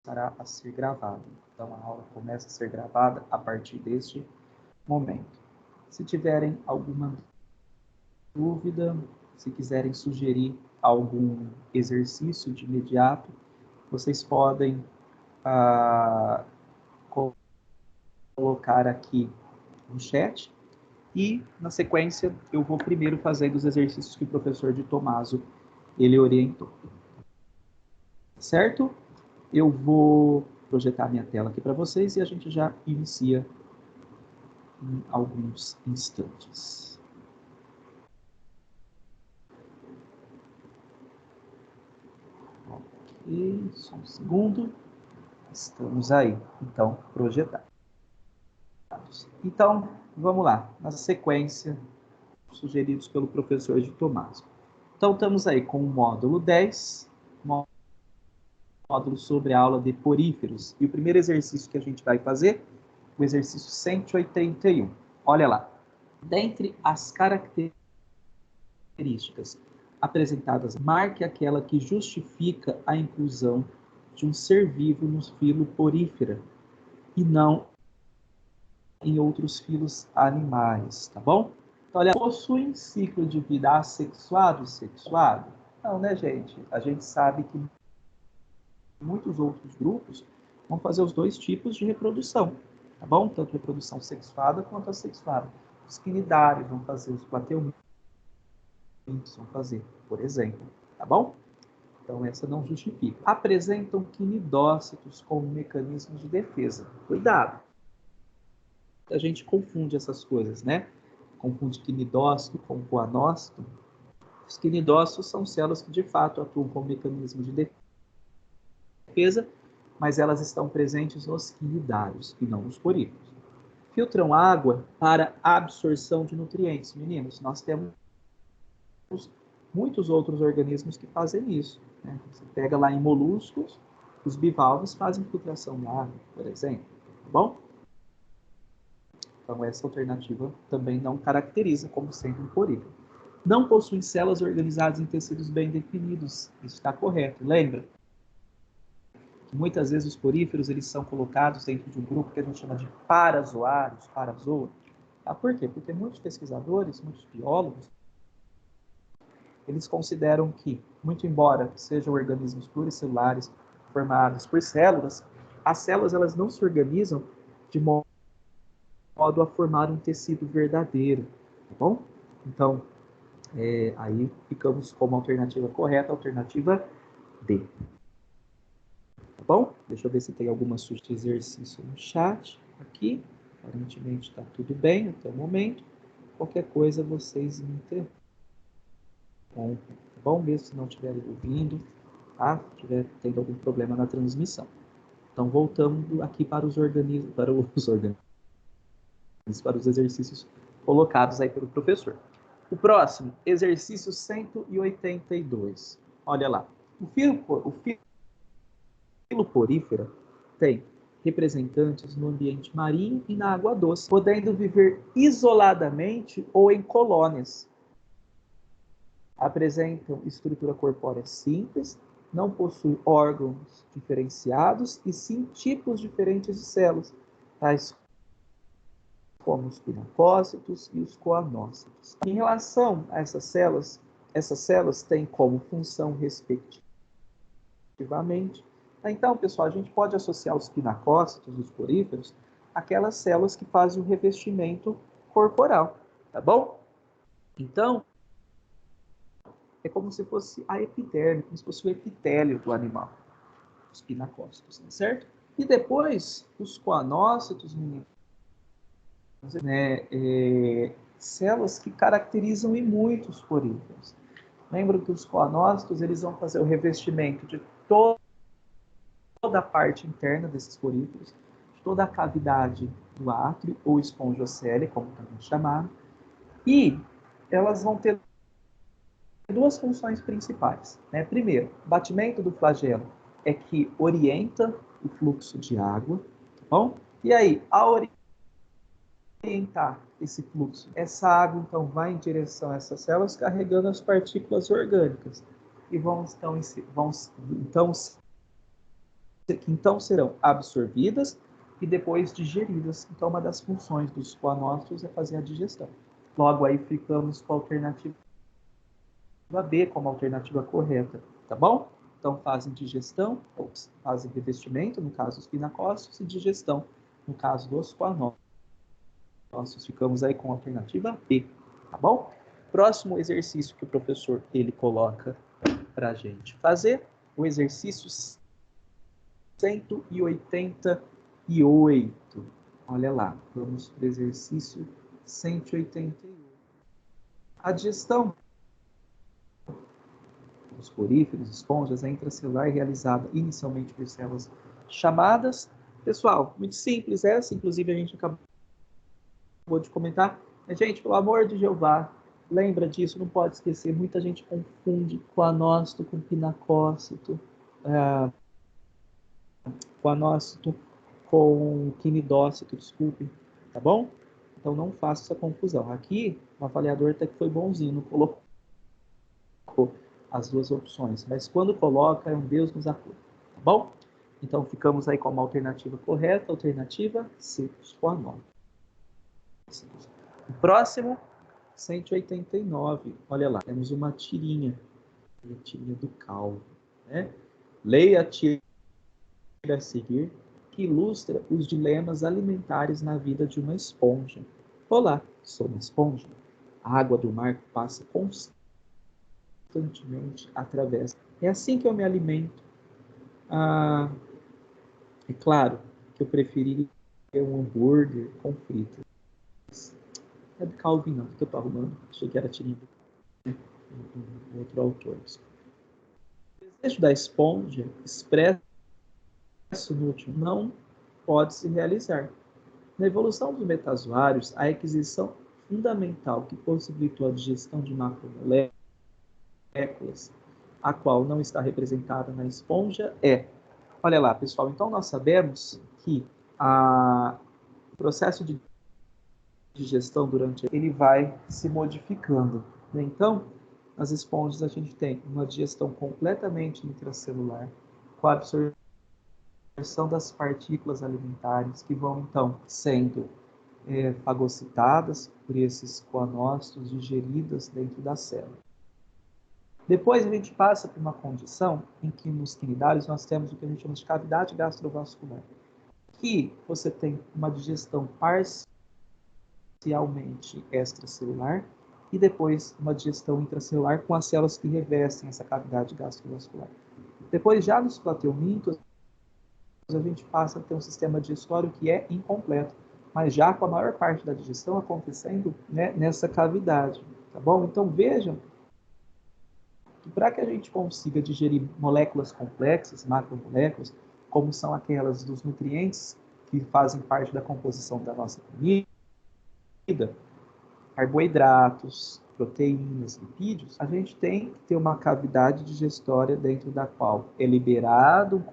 começará a ser gravado. Então, a aula começa a ser gravada a partir deste momento. Se tiverem alguma dúvida, se quiserem sugerir algum exercício de imediato, vocês podem colocar aqui no chat e, na sequência, eu vou primeiro fazendo os exercícios que o professor de Tomaso ele orientou. Certo? Eu vou projetar minha tela aqui para vocês e a gente já inicia em alguns instantes. Ok, só um segundo. Estamos aí, então, projetados. Então, vamos lá, na sequência, sugeridos pelo professor de Tomaso. Então, estamos aí com o módulo 10, módulo sobre a aula de poríferos. E o primeiro exercício que a gente vai fazer, o exercício 181. Olha lá. Dentre as características apresentadas, marque aquela que justifica a inclusão de um ser vivo no filo porífera e não em outros filos animais, tá bom? Então, olha, possuem ciclo de vida assexuado e sexuado? Não, né, gente? A gente sabe que muitos outros grupos vão fazer os dois tipos de reprodução, tá bom? Tanto reprodução sexuada quanto assexuada. Os quinidários vão fazer, os plateumintos vão fazer, por exemplo, tá bom? Então, essa não justifica. Apresentam quinidócitos como mecanismos de defesa. Cuidado! A gente confunde essas coisas, né? Confunde quinidócito com coanócito. Os quinidócitos são células que, de fato, atuam como mecanismo de defesa, mas elas estão presentes nos quinidários e não nos poríferos. Filtram água para absorção de nutrientes. Meninos, nós temos muitos outros organismos que fazem isso, né? Você pega lá em moluscos, os bivalves fazem filtração da água, por exemplo, tá bom? Então, essa alternativa também não caracteriza como sendo um porífero. Não possuem células organizadas em tecidos bem definidos. Isso está correto. Lembra que muitas vezes os poríferos eles são colocados dentro de um grupo que a gente chama de parazoários, parazoa. Ah, por quê? Porque muitos pesquisadores, muitos biólogos, eles consideram que, muito embora sejam organismos pluricelulares formados por células, as células elas não se organizam de modo a formar um tecido verdadeiro, tá bom? Então, aí ficamos como alternativa correta, alternativa D. Tá bom? Deixa eu ver se tem alguma sugestão de exercício no chat aqui. Aparentemente está tudo bem até o momento. Qualquer coisa vocês me interrompem. Tá bom? Mesmo se não estiverem ouvindo, tá? Se estiver tendo algum problema na transmissão. Então, voltando aqui para os organismos, para os exercícios colocados aí pelo professor. O próximo, exercício 182. Olha lá. O filo porífera tem representantes no ambiente marinho e na água doce, podendo viver isoladamente ou em colônias. Apresentam estrutura corpórea simples, não possuem órgãos diferenciados e sim tipos diferentes de células, tais como os pinacócitos e os coanócitos. Em relação a essas células têm como função, respectivamente. Então, pessoal, a gente pode associar os pinacócitos, os poríferos, àquelas células que fazem o revestimento corporal, tá bom? Então, é como se fosse a epiderme, como se fosse o epitélio do animal, os pinacócitos, certo? E depois, os coanócitos, meninos, né, células que caracterizam e muitos poríferos. Lembra que os coanócitos eles vão fazer o revestimento de toda a parte interna desses poríferos, de toda a cavidade do átrio, ou espongiocele, como também chamado, e elas vão ter duas funções principais. Né? Primeiro, o batimento do flagelo é que orienta o fluxo de água, tá bom? E aí, ao orientar esse fluxo, essa água então vai em direção a essas células carregando as partículas orgânicas e vão então que então serão absorvidas e depois digeridas. Então, uma das funções dos coanócitos é fazer a digestão. Logo, aí ficamos com a alternativa B como alternativa correta, tá bom? Então, fazem digestão, ou fazem revestimento, no caso dos pinacócitos, e digestão, no caso dos coanócitos. Ficamos aí com a alternativa B, tá bom? Próximo exercício que o professor ele coloca para a gente fazer, o exercício 188. Olha lá, vamos para o exercício 188. A digestão dos poríferos, esponjas, é intracelular realizada inicialmente por células chamadas. Pessoal, muito simples essa, inclusive a gente acabou de comentar. Gente, pelo amor de Jeová, lembra disso, não pode esquecer. Muita gente confunde coanócito com pinacócito, coanócito com quinidócito, desculpe, tá bom? Então não faça essa confusão. Aqui, o avaliador até que foi bonzinho, não colocou as duas opções, mas quando coloca, é um Deus nos acuda, tá bom? Então ficamos aí com uma alternativa correta, alternativa C, os coanócitos. O próximo, 189, olha lá, temos uma tirinha, a tirinha do calvo, né? Leia a tira a seguir, que ilustra os dilemas alimentares na vida de uma esponja. Olá, sou uma esponja. A água do mar passa constantemente através. É assim que eu me alimento. É claro que eu preferiria um hambúrguer com fritas. É do Calvin, não, que eu estou arrumando. Achei que era tirinha do outro autor. O desejo da esponja expresso no último não pode se realizar. Na evolução dos metazoários, a aquisição fundamental que possibilitou a digestão de macromoléculas, a qual não está representada na esponja, é. Olha lá, pessoal, então nós sabemos que o processo de digestão durante ele vai se modificando, né? Então, nas esponjas a gente tem uma digestão completamente intracelular, com a absorção das partículas alimentares que vão então sendo fagocitadas por esses coanócitos, digeridas dentro da célula. Depois a gente passa por uma condição em que nos quinidários nós temos o que a gente chama de cavidade gastrovascular, que você tem uma digestão parcialmente extracelular e depois uma digestão intracelular com as células que revestem essa cavidade gastrovascular. Depois, já nos plateumintos, a gente passa a ter um sistema digestório que é incompleto, mas já com a maior parte da digestão acontecendo, né, nessa cavidade, tá bom? Então vejam que para que a gente consiga digerir moléculas complexas, macromoléculas, como são aquelas dos nutrientes que fazem parte da composição da nossa comida, carboidratos, proteínas, lipídios, a gente tem que ter uma cavidade digestória dentro da qual é liberado um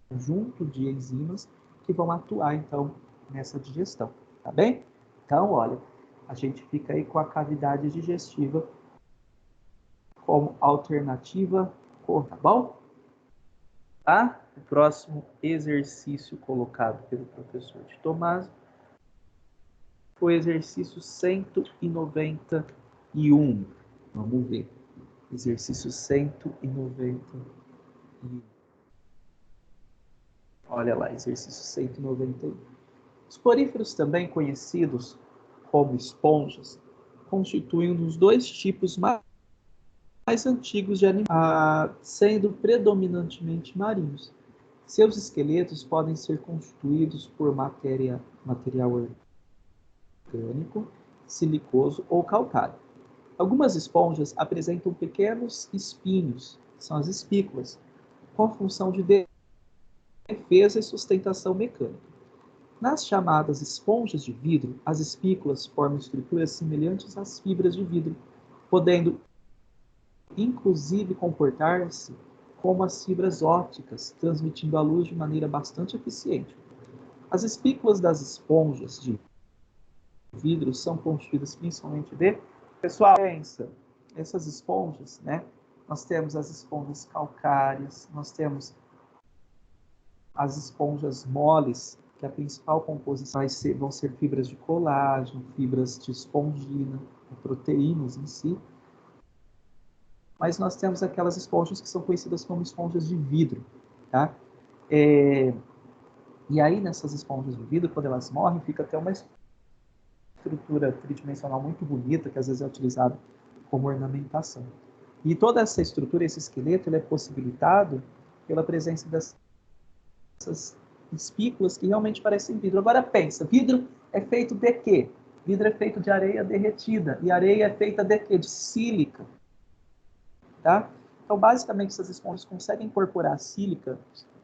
conjunto de enzimas que vão atuar, então, nessa digestão, tá bem? Então, olha, a gente fica aí com a cavidade digestiva como alternativa, tá bom? Tá? O próximo exercício colocado pelo professor de Tomás foi o exercício 191. Vamos ver. Exercício 191. Olha lá, exercício 191. Os poríferos, também conhecidos como esponjas, constituem um dos dois tipos mais antigos de animais, sendo predominantemente marinhos. Seus esqueletos podem ser constituídos por material orgânico, silicoso ou calcário. Algumas esponjas apresentam pequenos espinhos, que são as espículas, com a função de defesa e sustentação mecânica. Nas chamadas esponjas de vidro, as espículas formam estruturas semelhantes às fibras de vidro, podendo inclusive comportar-se como as fibras ópticas, transmitindo a luz de maneira bastante eficiente. As espículas das esponjas de vidro são constituídas principalmente de... Pessoal, pensa, essas esponjas, né? Nós temos as esponjas calcárias, nós temos as esponjas moles, que a principal composição vão ser fibras de colágeno, fibras de espongina, proteínas em si. Mas nós temos aquelas esponjas que são conhecidas como esponjas de vidro, tá? E aí, nessas esponjas de vidro, quando elas morrem, fica até uma estrutura tridimensional muito bonita, que às vezes é utilizada como ornamentação. E toda essa estrutura, esse esqueleto, ele é possibilitado pela presença dessas espículas que realmente parecem vidro. Agora pensa, vidro é feito de quê? Vidro é feito de areia derretida. E areia é feita de quê? De sílica. Tá? Então, basicamente, essas esponjas conseguem incorporar a sílica,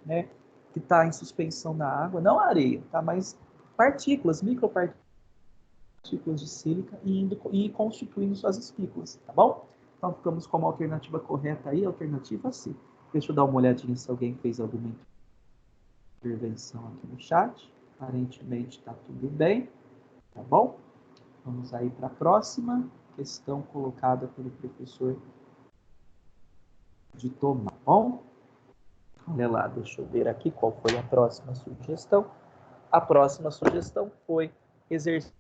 né, que está em suspensão na água, não a areia, tá? Mas partículas, micropartículas de sílica e constituindo suas espículas, tá bom? Então, ficamos como alternativa correta aí, alternativa C. Deixa eu dar uma olhadinha se alguém fez alguma intervenção aqui no chat. Aparentemente está tudo bem, tá bom? Vamos aí para a próxima questão colocada pelo professor de Tomás, tá bom? Olha lá, deixa eu ver aqui qual foi a próxima sugestão. A próxima sugestão foi exercício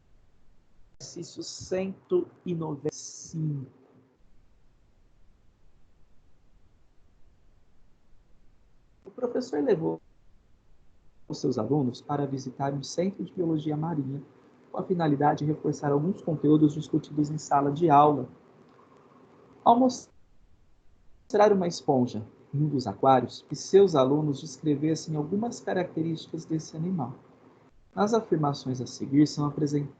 195. O professor levou os seus alunos para visitar um centro de biologia marinha com a finalidade de reforçar alguns conteúdos discutidos em sala de aula. Ao mostrar uma esponja em um dos aquários, que seus alunos descrevessem algumas características desse animal. Nas afirmações a seguir são apresentadas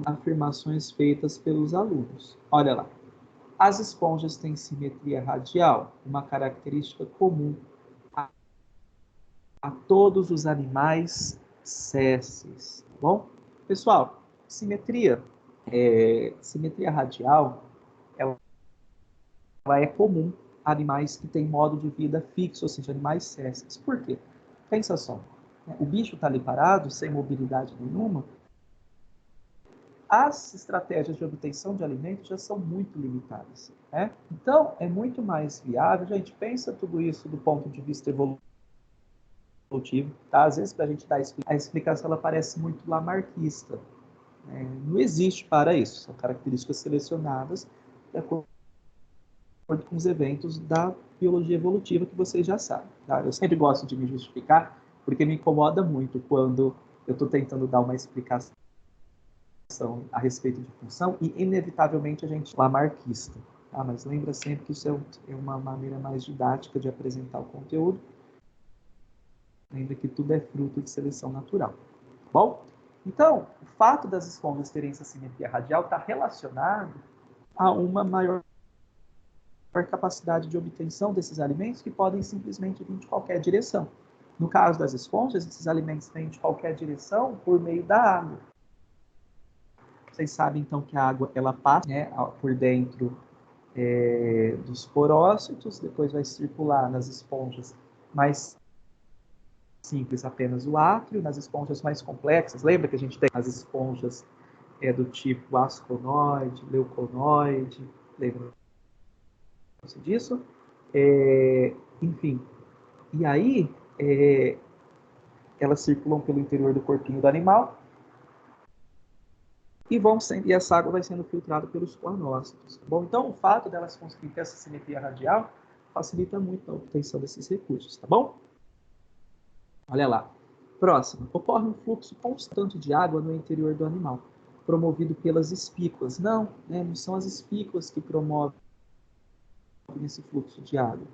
afirmações feitas pelos alunos. Olha lá. As esponjas têm simetria radial, uma característica comum a todos os animais sésseis. Tá bom? Pessoal, simetria radial, ela é comum a animais que têm modo de vida fixo, ou seja, animais sésseis. Por quê? Pensa só. O bicho está ali parado, sem mobilidade nenhuma. As estratégias de obtenção de alimentos já são muito limitadas. Né? Então, é muito mais viável, gente, pensa tudo isso do ponto de vista evolutivo. Tá? Às vezes, para a gente dar a explicação, ela parece muito lamarquista. Né? Não existe para isso. São características selecionadas de acordo com os eventos da biologia evolutiva que vocês já sabem. Tá? Eu sempre gosto de me justificar, porque me incomoda muito quando eu estou tentando dar uma explicação a respeito de função e, inevitavelmente, a gente é lamarquista. Tá? Mas lembra sempre que isso é uma maneira mais didática de apresentar o conteúdo. Lembra que tudo é fruto de seleção natural. Bom, então, o fato das esponjas terem essa simetria radial está relacionado a uma maior capacidade de obtenção desses alimentos que podem simplesmente vir de qualquer direção. No caso das esponjas, esses alimentos vêm de qualquer direção por meio da água. Vocês sabem, então, que a água ela passa, né, por dentro dos porócitos, depois vai circular nas esponjas mais simples apenas o átrio, nas esponjas mais complexas. Lembra que a gente tem as esponjas do tipo asconoide, leuconoide, lembra disso? Enfim, e aí elas circulam pelo interior do corpinho do animal e essa água vai sendo filtrada pelos coanócitos. Tá bom? Então, o fato delas conseguirem ter essa simetria radial facilita muito a obtenção desses recursos, tá bom? Olha lá. Próximo. Ocorre um fluxo constante de água no interior do animal, promovido pelas espículas. Não, né, não são as espículas que promovem esse fluxo de água.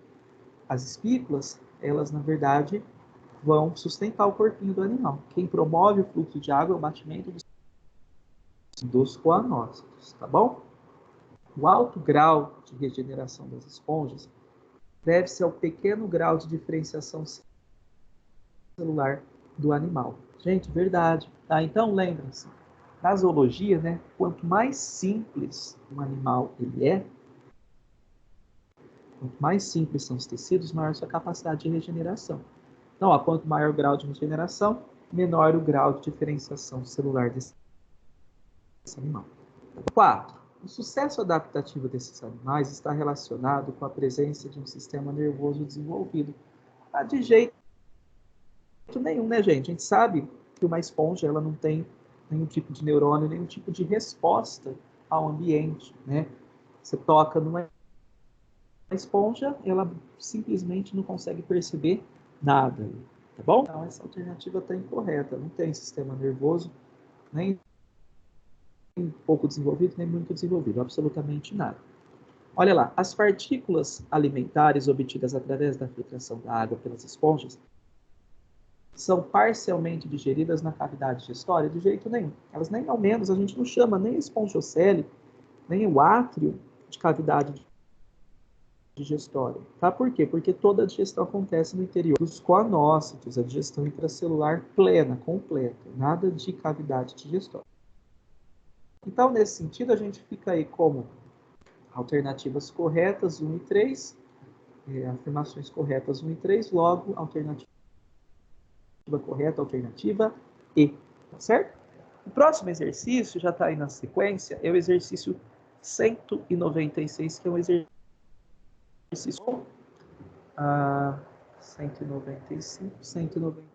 As espículas, elas, na verdade, vão sustentar o corpinho do animal. Quem promove o fluxo de água é o batimento dos coanócitos, tá bom? O alto grau de regeneração das esponjas deve-se ao pequeno grau de diferenciação celular do animal. Gente, verdade. Tá? Então, lembrem-se, na zoologia, né, quanto mais simples um animal ele é, quanto mais simples são os tecidos, maior sua capacidade de regeneração. Então, ó, quanto maior o grau de regeneração, menor o grau de diferenciação celular desse animal. 4. O sucesso adaptativo desses animais está relacionado com a presença de um sistema nervoso desenvolvido. Ah, de jeito nenhum, né, gente? A gente sabe que uma esponja ela não tem nenhum tipo de neurônio, nenhum tipo de resposta ao ambiente, né? Você toca numa esponja, ela simplesmente não consegue perceber nada, tá bom? Então, essa alternativa está incorreta. Não tem sistema nervoso, nem pouco desenvolvido, nem muito desenvolvido, absolutamente nada. Olha lá, as partículas alimentares obtidas através da filtração da água pelas esponjas são parcialmente digeridas na cavidade digestória? De jeito nenhum. Elas nem ao menos, a gente não chama nem a espongiocele, nem o átrio de cavidade digestória. Tá? Por quê? Porque toda a digestão acontece no interior dos coanócitos, a digestão intracelular plena, completa, nada de cavidade digestória. Então, nesse sentido, a gente fica aí como alternativas corretas 1 e 3, afirmações corretas 1 e 3, logo, alternativa correta, alternativa E, tá certo? O próximo exercício, já está aí na sequência, é o exercício 196, que é um exercício 195, 190.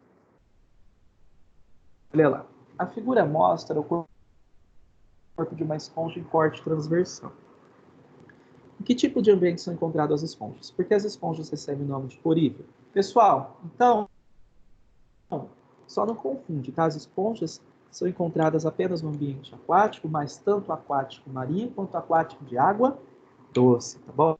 Olha lá. A figura mostra o corpo de uma esponja em corte transversal. Em que tipo de ambiente são encontradas as esponjas? Por que as esponjas recebem o nome de porífero? Pessoal, então, só não confunde, tá? As esponjas são encontradas apenas no ambiente aquático, mas tanto aquático marinho quanto aquático de água doce, tá bom?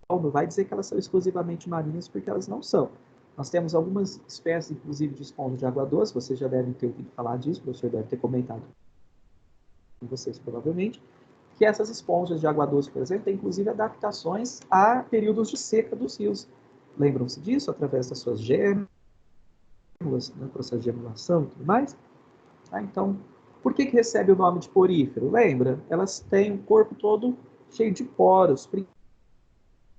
Não vai dizer que elas são exclusivamente marinhas, porque elas não são. Nós temos algumas espécies, inclusive, de esponja de água doce, vocês já devem ter ouvido falar disso, o professor deve ter comentado com vocês, provavelmente, que essas esponjas de água doce, por exemplo, têm, inclusive, adaptações a períodos de seca dos rios. Lembram-se disso? Através das suas gêmeas, né, processo de emulação e tudo mais. Ah, então, por que recebe o nome de porífero? Lembra? Elas têm o corpo todo cheio de poros,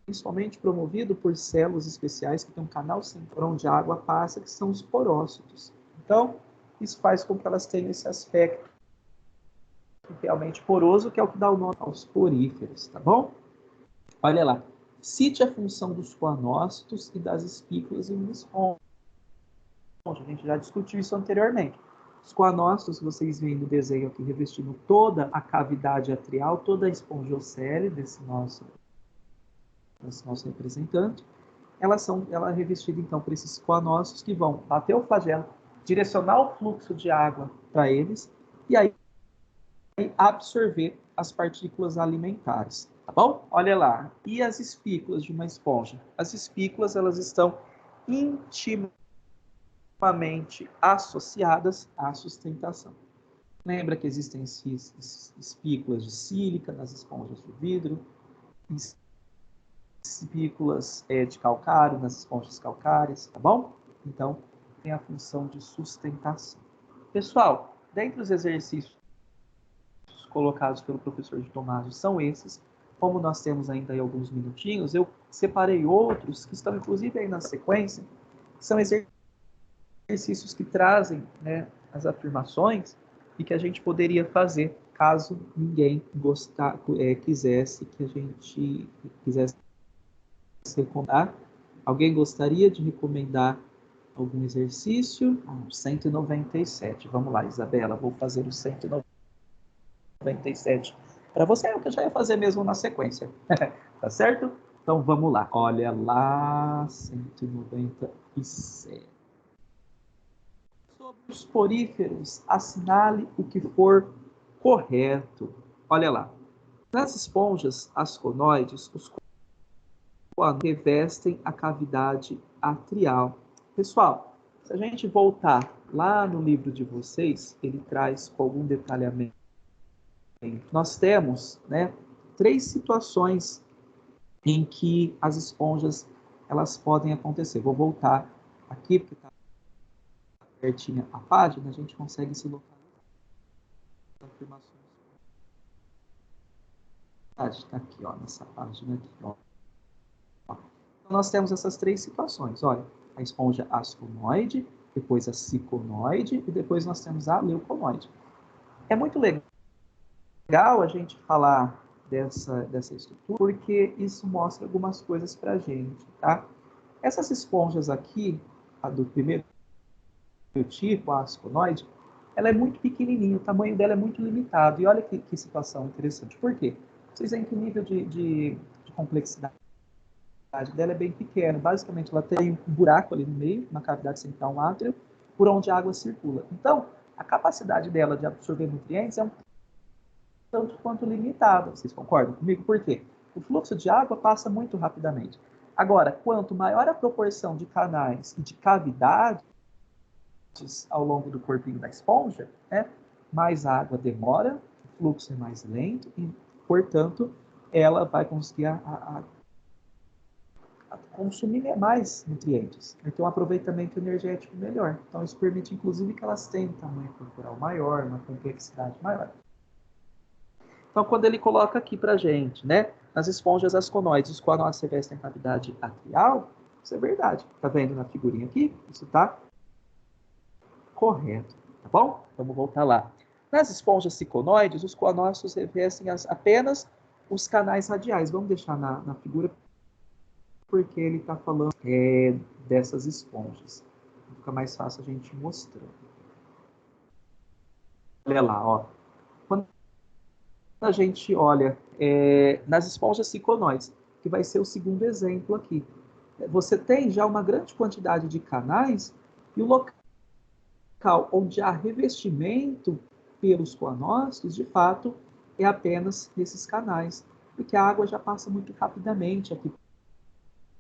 principalmente promovido por células especiais que têm um canal central onde a água passa, que são os porócitos. Então, isso faz com que elas tenham esse aspecto realmente poroso, que é o que dá o nome aos poríferos, tá bom? Olha lá. Cite a função dos coanócitos e das espículas em uma esponja. A gente já discutiu isso anteriormente. Os coanócitos, vocês veem no desenho aqui, revestindo toda a cavidade atrial, toda a espongiocele desse nosso representante, ela é revestida então por esses coanócitos que vão bater o flagelo, direcionar o fluxo de água para eles e aí absorver as partículas alimentares, tá bom? Olha lá. E as espículas de uma esponja? As espículas, elas estão intimamente associadas à sustentação. Lembra que existem espículas de sílica nas esponjas de vidro, espículas de calcário nas esponjas calcárias, tá bom? Então, tem a função de sustentação. Pessoal, dentre os exercícios colocados pelo professor de Tomásio são esses. Como nós temos ainda aí alguns minutinhos, eu separei outros que estão inclusive aí na sequência, que são exercícios que trazem, né, as afirmações e que a gente poderia fazer caso ninguém quisesse que a gente quisesse recomendar. Alguém gostaria de recomendar algum exercício? 197. Vamos lá, Isabela, vou fazer o 197 para você, é o que eu já ia fazer mesmo na sequência. Tá certo? Então vamos lá. Olha lá, 197. Sobre os poríferos, assinale o que for correto. Olha lá. Nas esponjas asconoides, os quando revestem a cavidade atrial. Pessoal, se a gente voltar lá no livro de vocês, ele traz com algum detalhamento. Nós temos, né, 3 situações em que as esponjas elas podem acontecer. Vou voltar aqui, porque está pertinho a página, a gente consegue se localizar. Afirmações. Está aqui, ó, nessa página aqui, ó. Então, nós temos essas 3 situações. Olha, a esponja asconoide, depois a ciconoide e depois nós temos a leuconoide. É muito legal a gente falar dessa estrutura, porque isso mostra algumas coisas para a gente, tá? Essas esponjas aqui, a do primeiro tipo, a asconoide, ela é muito pequenininha, o tamanho dela é muito limitado. E olha que situação interessante. Por quê? Vocês veem que o nível de complexidade dela é bem pequeno. Basicamente, ela tem um buraco ali no meio, uma cavidade central, um átrio, por onde a água circula. Então, a capacidade dela de absorver nutrientes é um tanto quanto limitada. Vocês concordam comigo? Por quê? O fluxo de água passa muito rapidamente. Agora, quanto maior a proporção de canais e de cavidades ao longo do corpinho da esponja, né, mais a água demora, o fluxo é mais lento e, portanto, ela vai conseguir consumir mais nutrientes. Então, um aproveitamento energético melhor. Então, isso permite, inclusive, que elas tenham um tamanho corporal maior, uma complexidade maior. Então, quando ele coloca aqui para a gente, né, nas esponjas asconoides, os coanócitos revestem cavidade atrial, isso é verdade. Tá vendo na figurinha aqui? Isso está correto, tá bom? Vamos voltar lá. Nas esponjas ciconoides, os coanócitos revestem apenas os canais radiais. Vamos deixar na figura, porque ele está falando dessas esponjas. Fica mais fácil a gente mostrar. Olha lá, ó. Quando a gente olha nas esponjas ciconoides, que vai ser o segundo exemplo aqui, você tem já uma grande quantidade de canais e o local onde há revestimento pelos coanócitos, de fato, é apenas nesses canais, porque a água já passa muito rapidamente aqui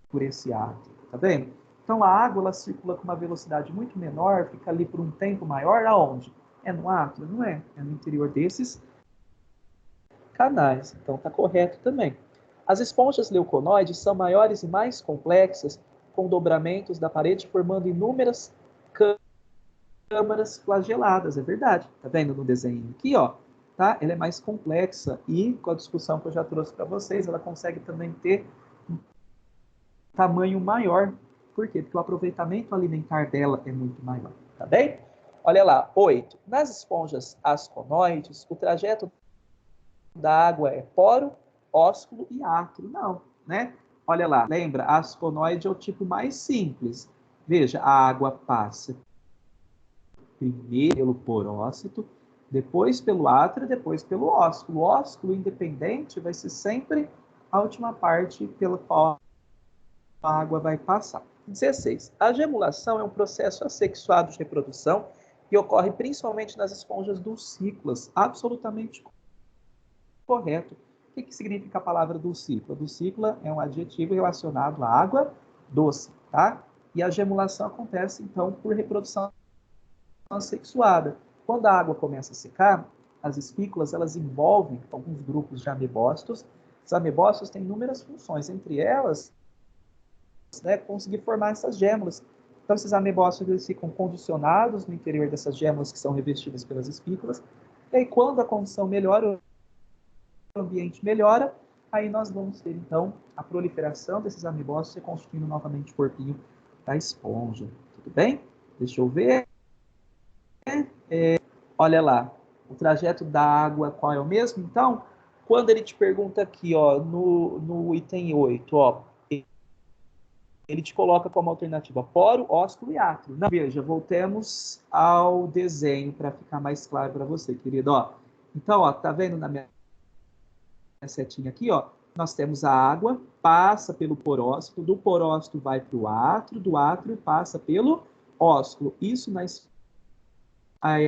por esse átrio, tá vendo? Então a água ela circula com uma velocidade muito menor, fica ali por um tempo maior, aonde? É no átrio? Não é. É no interior desses canais. Então está correto também. As esponjas leuconoides são maiores e mais complexas, com dobramentos da parede formando inúmeras câmaras flageladas, é verdade. Tá vendo no desenho aqui, ó? Tá? Ela é mais complexa e, com a discussão que eu já trouxe para vocês, ela consegue também ter um tamanho maior. Por quê? Porque o aproveitamento alimentar dela é muito maior, tá bem? Olha lá, 8. Nas esponjas asconoides, o trajeto da água é poro, ósculo e átrio. Não, né? Olha lá, lembra? A asconoide é o tipo mais simples. Veja, a água passa primeiro pelo porócito, depois pelo átrio, depois pelo ósculo. O ósculo independente vai ser sempre a última parte pela qual a água vai passar. 16. A gemulação é um processo assexuado de reprodução que ocorre principalmente nas esponjas dulcícolas. Absolutamente correto. O que significa a palavra dulcícola? Dulcícola é um adjetivo relacionado à água doce, tá? E a gemulação acontece, então, por reprodução assexuada. Quando a água começa a secar, as espículas elas envolvem alguns grupos de amebócitos. Os amebócitos têm inúmeras funções, entre elas, né, conseguir formar essas gêmulas. Então, esses amebócitos eles ficam condicionados no interior dessas gêmulas que são revestidas pelas espículas. E aí, quando a condição melhora, o ambiente melhora, aí nós vamos ter, então, a proliferação desses amebócitos reconstruindo novamente o corpinho da esponja. Tudo bem? Deixa eu ver. Olha lá, o trajeto da água, qual é o mesmo? Então, quando ele te pergunta aqui, ó, no item 8, ó, ele te coloca como alternativa poro, ósculo e átrio. Não, veja, voltemos ao desenho para ficar mais claro para você, querido. Ó, então, ó, tá vendo na minha setinha aqui, ó? Nós temos a água, passa pelo porócito, do porócito vai para o átrio, do átrio passa pelo ósculo. Isso na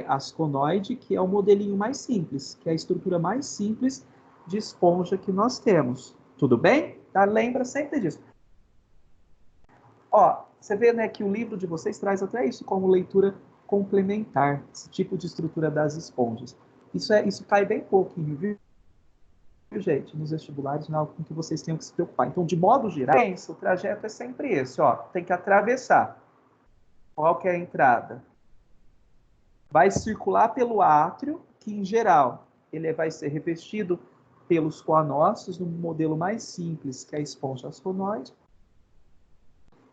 asconoide, que é o modelinho mais simples, que é a estrutura mais simples de esponja que nós temos. Tudo bem? Tá? Lembra sempre disso. Ó, você vê, né, que o livro de vocês traz até isso como leitura complementar, esse tipo de estrutura das esponjas. Isso cai bem pouquinho, viu, gente? Nos vestibulares, não é algo com que vocês tenham que se preocupar. Então, de modo geral, o trajeto é sempre esse, ó. Tem que atravessar. Qual que é a entrada? Vai circular pelo átrio, que em geral ele vai ser revestido pelos coanócitos, no modelo mais simples, que é a esponja asconoide.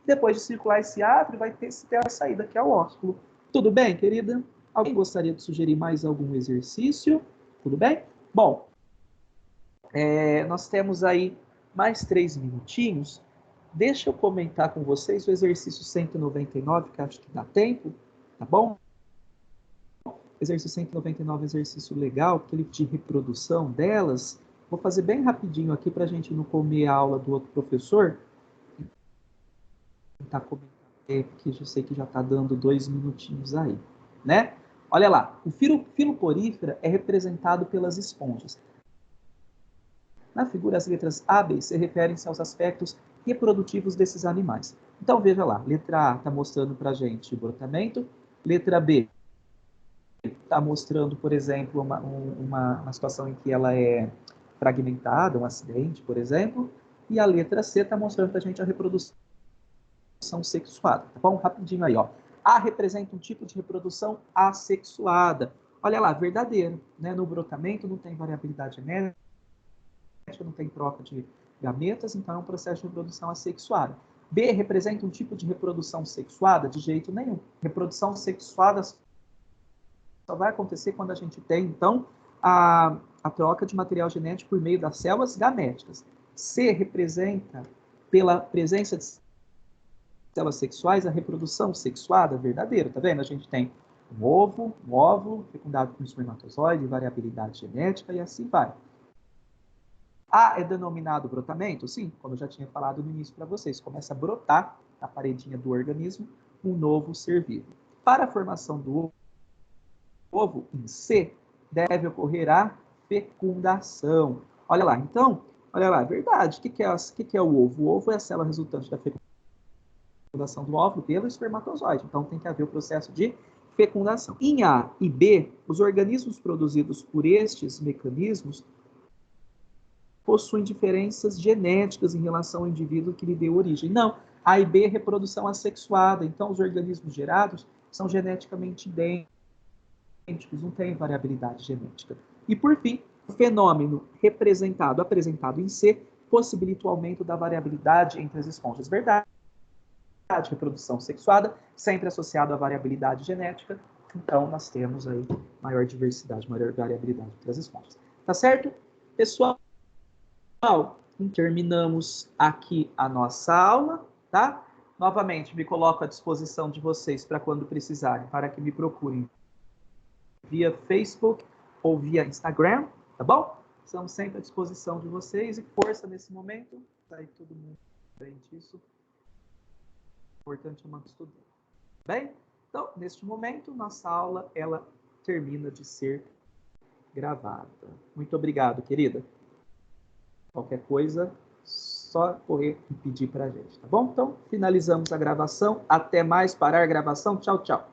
Depois de circular esse átrio, vai ter a saída, que é o ósculo. Tudo bem, querida? Alguém gostaria de sugerir mais algum exercício? Tudo bem? Bom, nós temos aí mais 3 minutinhos. Deixa eu comentar com vocês o exercício 199, que acho que dá tempo, tá bom? Exercício 199 é exercício legal, aquele de reprodução delas. Vou fazer bem rapidinho aqui para a gente não comer a aula do outro professor. Tá comentando, porque eu sei que já está dando 2 minutinhos aí, né? Olha lá, o filo porífera é representado pelas esponjas. Na figura, as letras A, B e C referem-se aos aspectos reprodutivos desses animais. Então, veja lá, letra A está mostrando para a gente o brotamento, letra B está mostrando, por exemplo, uma situação em que ela é fragmentada, um acidente, por exemplo, e a letra C está mostrando para a gente a reprodução sexuada, tá bom? Rapidinho aí, ó. A representa um tipo de reprodução assexuada. Olha lá, verdadeiro, né? No brotamento não tem variabilidade genética, não tem troca de gametas, então é um processo de reprodução assexuada. B representa um tipo de reprodução sexuada? De jeito nenhum. Reprodução sexuada só vai acontecer quando a gente tem, então, a troca de material genético por meio das células gaméticas. C representa, pela presença de células sexuais, a reprodução sexuada verdadeira, tá vendo? A gente tem um óvulo fecundado com espermatozoide, variabilidade genética e assim vai. A é denominado brotamento? Sim, como eu já tinha falado no início para vocês, começa a brotar na paredinha do organismo um novo ser vivo. Para a formação do ovo, em C, deve ocorrer a fecundação. Olha lá, então, olha lá, é verdade. O que é o ovo? O ovo é a célula resultante da fecundação do óvulo pelo espermatozoide. Então, tem que haver o processo de fecundação. Em A e B, os organismos produzidos por estes mecanismos possuem diferenças genéticas em relação ao indivíduo que lhe deu origem. Não, A e B é reprodução assexuada. Então, os organismos gerados são geneticamente idênticos, não tem variabilidade genética. E, por fim, o fenômeno apresentado em C, possibilita o aumento da variabilidade entre as esponjas. Verdade, reprodução sexuada, sempre associado à variabilidade genética. Então, nós temos aí maior diversidade, maior variabilidade entre as esponjas. Tá certo? Pessoal, terminamos aqui a nossa aula, tá? Novamente, me coloco à disposição de vocês para quando precisarem, para que me procurem via Facebook ou via Instagram, tá bom? Estamos sempre à disposição de vocês e força nesse momento. Tá aí todo mundo bem disso. Importante é manter estudando. Bem? Então, neste momento, nossa aula, ela termina de ser gravada. Muito obrigado, querida. Qualquer coisa, só correr e pedir pra gente, tá bom? Então, finalizamos a gravação. Até mais, parar a gravação. Tchau, tchau.